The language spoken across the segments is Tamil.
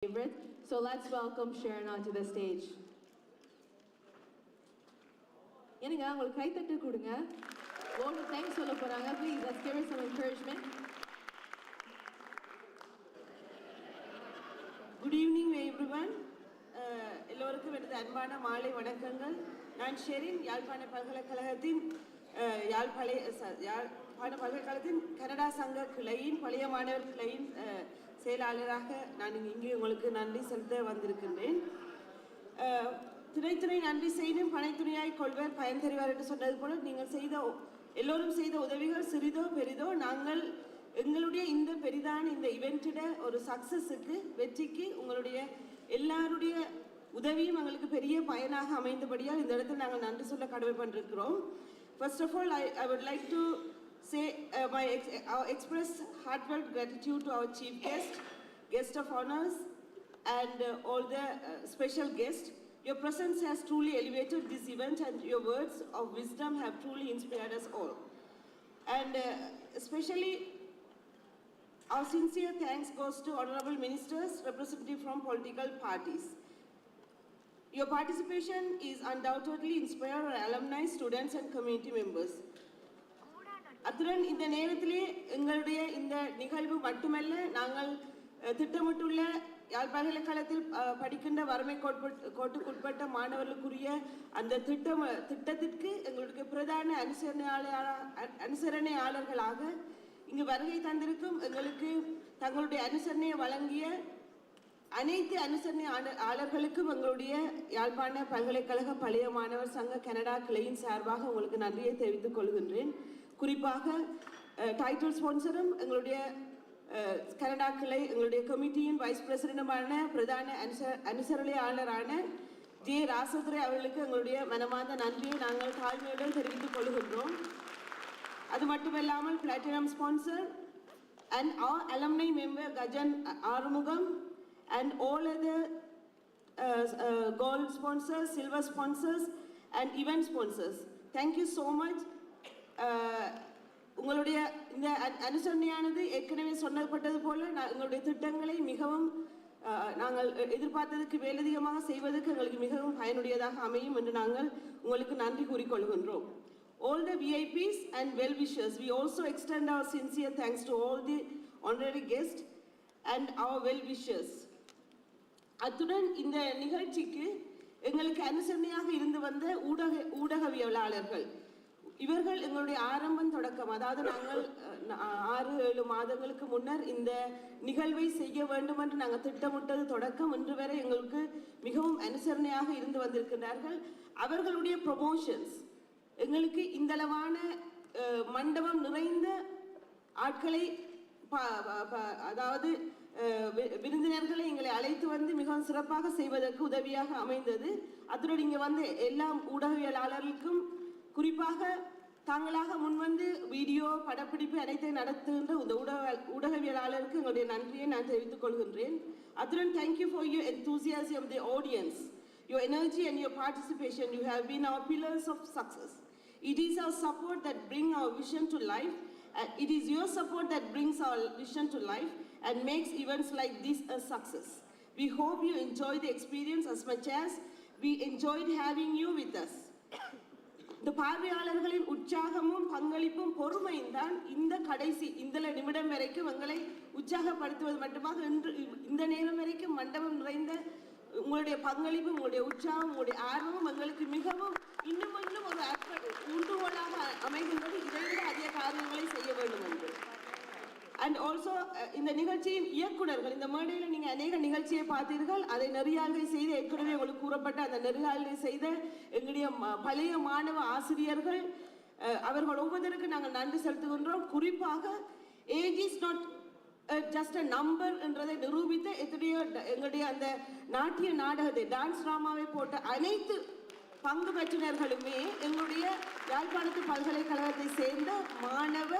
favorite. So let's welcome Sharon onto the stage. என்னங்க உங்களுக்கு கை தட்டு கொடுங்க. ஓடு தேங்க்ஸ் சொல்ல போறாங்க. Please let's give her some encouragement. Good evening everyone. எல்லோருக்கும் எனது அன்பான மாலை வணக்கங்கள். நான் ஷெரின் யாழ்ப்பாண பல்கலைக்கழகத்தின் யாழ்ப்பாண பல்கலைக்கழகத்தின் கனடா சங்க கிளையின் பழைய மாணவர் கிளையின் செயலாளராக நான் இங்கே உங்களுக்கு நன்றி செலுத்த வந்திருக்கின்றேன். துணை நன்றி செய்தும் பனைத்துணையாய் கொள்வர் பயன் தருவார் என்று சொன்னது போல நீங்கள் எல்லோரும் செய்த உதவிகள் சிறிதோ பெரிதோ நாங்கள் எங்களுடைய இந்த பெரிதான இந்த இவெண்ட்டிட ஒரு சக்ஸஸுக்கு வெற்றிக்கு உங்களுடைய எல்லாருடைய உதவியும் எங்களுக்கு பெரிய பயனாக அமைந்தபடியால் இந்த இடத்தில் நாங்கள் நன்றி சொல்ல கடமைப்பட்டிருக்கிறோம். First of all, I would like to say express heartfelt gratitude to our chief guest of honors, and all the special guests. Your presence has truly elevated this event, and your words of wisdom have truly inspired us all. And especially, our sincere thanks goes to honorable ministers, representatives from political parties. Your participation is undoubtedly inspired our alumni, students, and community members. அத்துடன் இந்த நேரத்திலே எங்களுடைய இந்த நிகழ்வு மட்டுமல்ல, நாங்கள் திட்டமிட்டுள்ள யாழ் பல்கலைக்கழகத்தில் படிக்கின்ற வறுமை கோட்டுக்குட்பட்ட மாணவர்களுக்குரிய அந்த திட்டத்திற்கு எங்களுடைய பிரதான அனுசரணையாளர்களாக இங்கு வருகை தந்திருக்கும் எங்களுக்கு தங்களுடைய அனுசரணையை வழங்கிய அனைத்து அனுசரணையாளர்களுக்கும் எங்களுடைய யாழ்ப்பாண பல்கலைக்கழக பழைய மாணவர் சங்க கனடா கிளையின் சார்பாக உங்களுக்கு நன்றியை தெரிவித்துக் கொள்கின்றேன். குறிப்பாக டைட்டில் ஸ்பான்சரும் எங்களுடைய கனடா கிளை எங்களுடைய கமிட்டியின் வைஸ் பிரசிடென்ட்டுமான பிரதான அனுசரணையாளரான ஜே ராசதுரை அவர்களுக்கு எங்களுடைய மனமார்ந்த நன்றியை நாங்கள் தாழ்மையுடன் தெரிவித்துக் கொள்கின்றோம். அது மட்டுமல்லாமல் platinum sponsor and our alumni member Gajan Arumugam and all other gold sponsors, silver sponsors and event sponsors. Thank you so much. உங்களுடைய இந்த அனுசரணையானது ஏற்கனவே சொல்லப்பட்டது போல எங்களுடைய திட்டங்களை மிகவும் நாங்கள் எதிர்பார்த்ததுக்கு மேலதிகமாக செய்வதற்கு எங்களுக்கு மிகவும் பயனுடையதாக அமையும் என்று நாங்கள் உங்களுக்கு நன்றி கூறிக்கொள்கின்றோம். All the VIPs and well-wishers, we also extend our sincere thanks to all the honorary guests and our well-wishers. அத்துடன் இந்த நிகழ்ச்சிக்கு எங்களுக்கு அனுசரணையாக இருந்து வந்த ஊடகவியலாளர்கள் இவர்கள் எங்களுடைய ஆரம்பம் தொடக்கம், அதாவது நாங்கள் 6-7 மாதங்களுக்கு முன்னர் இந்த நிகழ்வை செய்ய வேண்டும் என்று நாங்கள் திட்டமிட்டது தொடக்கம் இன்று வரை எங்களுக்கு மிகவும் அனுசரணையாக இருந்து வந்திருக்கிறார்கள். அவர்களுடைய ப்ரொமோஷன்ஸ் எங்களுக்கு இந்தளவான மண்டபம் நிறைந்த ஆட்களை அதாவது விருந்தினர்களை எங்களை அழைத்து வந்து மிகவும் சிறப்பாக செய்வதற்கு உதவியாக அமைந்தது. அதோடு இங்கே வந்து எல்லா ஊடகவியலாளர்களுக்கும் குறிப்பாக தாங்களாக முன்வந்து வீடியோ படப்பிடிப்பு அனைத்தையும் நடத்துகின்ற இந்த ஊடகவியலாளருக்கு எங்களுடைய நன்றியை நான் தெரிவித்துக் கொள்கின்றேன். அதுடன் thank you for your enthusiasm, the audience, your energy and your participation. You have been our pillars of success. It is our support that brings our vision to life. It is your support that brings our vision to life and makes events like this a success. We hope you enjoy the experience as much as we enjoyed having you with us. இந்த பார்வையாளர்களின் உற்சாகமும் பங்களிப்பும் பொறுமையும் தான் இந்த நிமிடம் வரைக்கும் எங்களை உற்சாகப்படுத்துவது மட்டுமாக இந்த நேரம் வரைக்கும் மண்டபம் நிறைந்த உங்களுடைய பங்களிப்பும் உங்களுடைய உற்சாகம் உங்களுடைய ஆர்வமும் எங்களுக்கு மிகவும் இன்னும் ஒரு உண்டுகோலாக அமைகின்றது. இதைவிட அதிக காரியங்களை செய்ய வேண்டும் என்று. அண்ட் ஆல்சோ இந்த நிகழ்ச்சியின் இயக்குநர்கள், இந்த மேடையில் நீங்கள் அநேக நிகழ்ச்சியை பார்த்தீர்கள். அதை நெறியாள்கை செய்த ஏற்கனவே உங்களுக்கு கூறப்பட்ட அந்த நெறியாள்கை செய்த எங்களுடைய பழைய மாணவ ஆசிரியர்கள் அவர்கள் ஒவ்வொருத்தருக்கு நாங்கள் நன்றி செலுத்துகின்றோம். குறிப்பாக age is not just a number என்றதை நிரூபித்த எத்தனையோ எங்களுடைய அந்த நாட்டிய நாடகத்தை டான்ஸ் டிராமாவை போட்ட அனைத்து பங்கு பெற்றினர்களுமே எங்களுடைய யாழ்ப்பாணத்து பல்கலைக்கழகத்தை சேர்ந்த மாணவ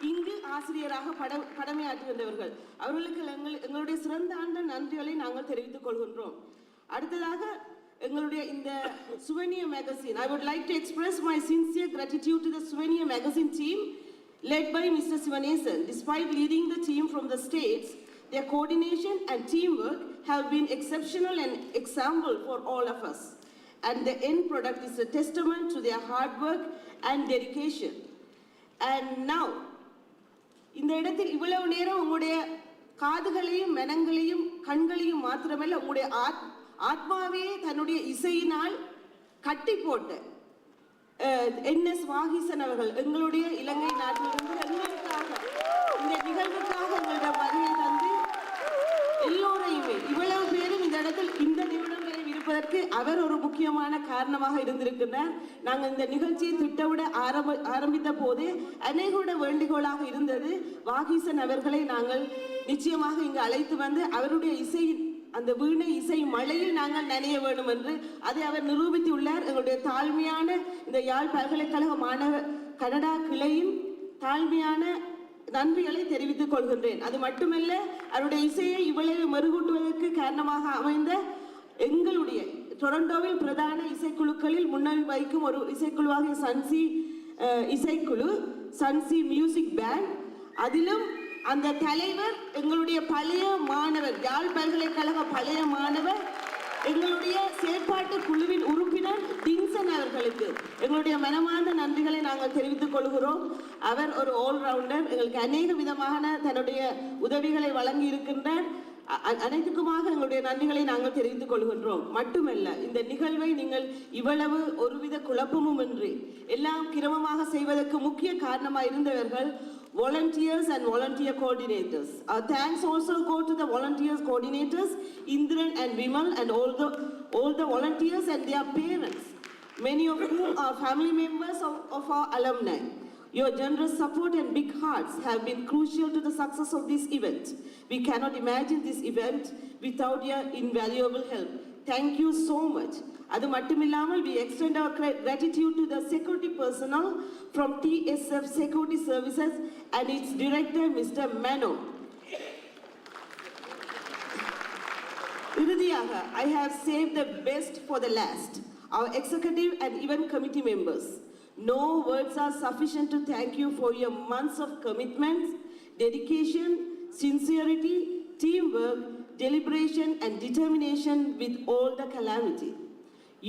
இங்கு ஆசிரியராக கடமையாற்றுகின்றவர்கள். அவர்களுக்கு எங்களுடைய சிறந்த ஆண்ட நன்றிகளை நாங்கள் தெரிவித்துக் கொள்கின்றோம். அடுத்ததாக எங்களுடைய இந்த Souvenir magazine, I would like to express my sincere gratitude to the Souvenir magazine team led by Mr. Sivanesan. Despite leading the team from the States, their coordination and teamwork have been exceptional and example for all of us. And the end product is a testament to their hard work and dedication. And now, இந்த இடத்தில் இவ்வளவு நேரம் உங்களுடைய காதுகளையும் மனங்களையும் கண்களையும் மாத்திரமல்ல உங்களுடைய ஆத்மாவே தன்னுடைய இசையினால் கட்டி போட்டு NS வாகிசன் அவர்கள் எங்களுடைய இலங்கை நாட்டிலிருந்து எங்களுக்காக இந்த நிகழ்வுக்காக எங்களிடம் வருகை தந்து எல்லோரையுமே இவ்வளவு பேரும் இந்த இடத்தில் இந்த நிமிடம் வரை இருப்பதற்கு அவர் ஒரு முக்கியமான காரணமாக இருந்திருக்கிறார். நாங்கள் இந்த நிகழ்ச்சியை திட்டமிட ஆரம்பித்த போது அநேகோட வேண்டுகோளாக இருந்தது வாகிசன் அவர்களை நாங்கள் நிச்சயமாக இங்கு அழைத்து வந்து அவருடைய இசையின் அந்த வீணை இசை மழையில் நாங்கள் நனைய வேண்டும் என்று அதை அவர் நிரூபித்துள்ளார். எங்களுடைய தாழ்மையான இந்த யாழ் பல்கலைக்கழக மாணவர் கனடா கிளையின் தாழ்மையான நன்றிகளை தெரிவித்துக் கொள்கின்றேன். அது மட்டுமல்ல அவருடைய இசையை இவ்வளவு மெருகூட்டுவதற்கு காரணமாக அமைந்த எங்களுடைய டொரண்டோவில் பிரதான இசைக்குழுக்களில் முன்னணி வைக்கும் ஒரு இசைக்குழுவாகிய சன்சி இசைக்குழு, சன்சி மியூசிக் பேண்ட். அதிலும் அந்த தலைவர் எங்களுடைய பழைய மாணவர், யாழ் பல்கலைக்கழக பழைய மாணவர், எங்களுடைய செயற்பாட்டு குழுவின் உறுப்பினர் டின்சன் அவர்களுக்கு எங்களுடைய மனமார்ந்த நன்றிகளை நாங்கள் தெரிவித்துக் கொள்கிறோம். அவர் ஒரு ஆல்ரவுண்டர், எங்களுக்கு அநேக விதமான தன்னுடைய உதவிகளை வழங்கி இருக்கின்றார். அனைத்துக்குமாக எங்களுடைய நன்றிகளை நாங்கள் தெரிவித்துக் கொள்கின்றோம். மட்டுமல்ல, இந்த நிகழ்வை நீங்கள் இவ்வளவு ஒருவித குழப்பமும் இன்றி எல்லாம் கிரமமாக செய்வதற்கு முக்கிய காரணமாக இருந்தவர்கள் volunteers and volunteer coordinators. Our thanks also go to the volunteers coordinators, Indran and Vimal, and all the volunteers and their parents, many of whom are family members of our alumni. Your generous support and big hearts have been crucial to the success of this event. We cannot imagine this event without your invaluable help. Thank you so much. அது மட்டுமில்லாமல் we extend our gratitude to the security personnel from TSF Security Services and its director Mr. Mano. இறுதியாக, I have saved the best for the last. Our executive and event committee members. No words are sufficient to thank you for your months of commitment, dedication, sincerity, teamwork, deliberation and determination with all the calamity.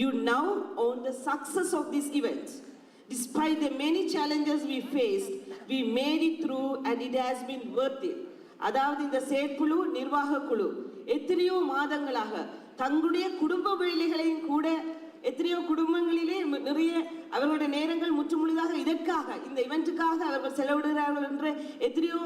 You now own the success of this event. Despite the many challenges we faced, we made it through and it has been worth it. அதாவது இந்த செயற்குழு, நிர்வாக குழு எத்தனையோ மாதங்களாக தங்களுடைய குடும்ப வேலைகளையும் கூட எத்தனையோ குடும்பங்களிலே நிறைய அவர்களுடைய நேரங்கள் முற்றுமுழுதாக இதற்காக இந்த இவெண்ட்டுக்காக அவர்கள் செலவிடுகிறார்கள் என்ற எத்தனையோ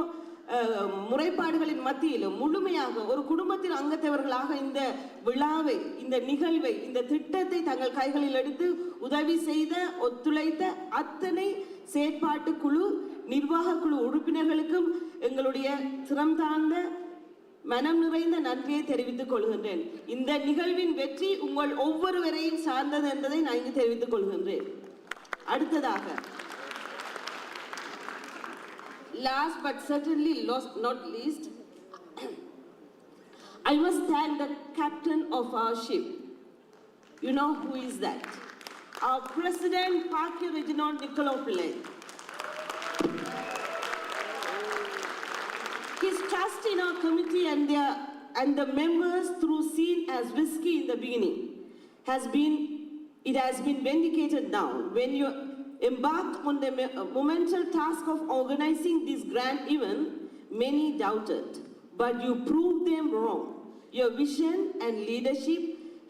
முறைப்பாடுகளின் மத்தியிலும் முழுமையாக ஒரு குடும்பத்தின் அங்கத்தவர்களாக இந்த விழாவை, இந்த நிகழ்வை, இந்த திட்டத்தை தங்கள் கைகளில் எடுத்து உதவி செய்த ஒத்துழைத்த அத்தனை செயற்பாட்டு குழு, நிர்வாக குழு உறுப்பினர்களுக்கும் எங்களுடைய சிரம் தாழ்ந்த மனம் நிறைந்த நன்றியை தெரிவித்துக் கொள்கின்றேன். இந்த நிகழ்வின் வெற்றி உங்கள் ஒவ்வொருவரையும் சார்ந்தது என்பதை நான் இங்கு தெரிவித்துக் கொள்கின்றேன். அடுத்ததாக, last but certainly not least, I must thank the captain of our ship. You know who is that? Our President, Parky Reginald Nicolopoulos. His trust in our committee and the members through seen as risky in the beginning has been vindicated now. When you embarked on the monumental task of organizing this grand event, many doubted, but you proved them wrong. Your vision and leadership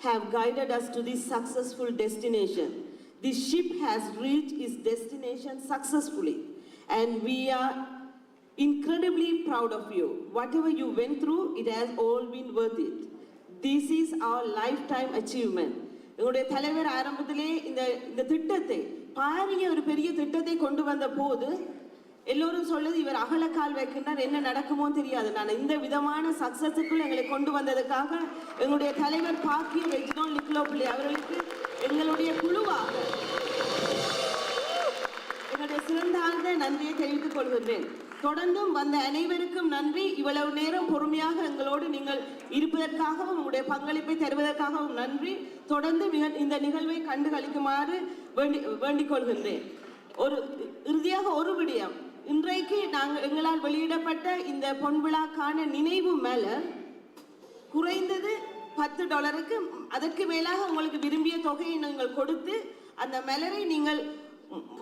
have guided us to this successful destination. This ship has reached its destination successfully, and we are incredibly proud of you. Whatever you went through, it has all been worth it. This is our lifetime achievement. எங்களுடைய தலைவர் ஆரம்பத்திலே இந்த திட்டத்தை பாரிய ஒரு பெரிய திட்டத்தை கொண்டு வந்த போது எல்லோரும் சொல்லுது, இவர் அகலக்கால் வைக்கின்றார், என்ன நடக்குமோ தெரியாது. நான் இந்த விதமான சக்சஸுக்குள் எங்களை கொண்டு வந்ததுக்காக எங்களுடைய தலைவர் பாக்கிய ரெஜினால்ட் நிக்கோலோபோலோஸ் அவர்களுக்கு எங்களுடைய குழுவாக என்னுடைய சிறந்தாழ்ந்த நன்றியை தெரிவித்துக் கொள்கின்றேன். தொடர்ந்தும் வந்த அனைவருக்கும் நன்றி. இவ்வளவு நேரம் பொறுமையாக எங்களோடு நீங்கள் இருப்பதற்காகவும் உங்களுடைய பங்களிப்பை தருவதற்காகவும் நன்றி. தொடர்ந்து இந்த நிகழ்வை கண்டு களிக்குமாறு வேண்டிக் கொள்கின்றேன். இறுதியாக ஒரு விடயம், இன்றைக்கு எங்களால் வெளியிடப்பட்ட இந்த பொன்விழாக்கான நினைவு மலர் குறைந்தது $10 அதற்கு மேலாக உங்களுக்கு விரும்பிய தொகையை நீங்கள் கொடுத்து அந்த மலரை நீங்கள்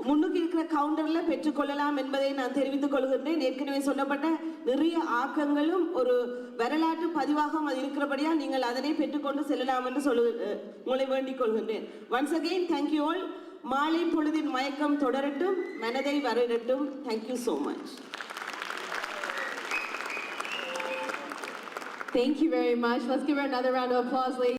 முன்னுக்கு இருக்கிற கவுண்டர்ல பெற்றுக்கொள்ளலாம் என்பதை நான் தெரிவித்துக் கொள்கின்றேன். ஏற்கனவே சொல்லப்பட்ட நிறைய ஆக்கங்களும் ஒரு வரலாற்று பதிவாகவும் அது இருக்கிறபடியா நீங்கள் அதனை பெற்றுக்கொண்டு செல்லலாம் என்று உங்களை வேண்டிக் கொள்கின்றேன். Once again thank you all. மாலை பொழுதின் மயக்கம் தொடரட்டும், மனதை வரடட்டும். Thank you so much. Thank you very much. Let's give her another round of applause, ladies.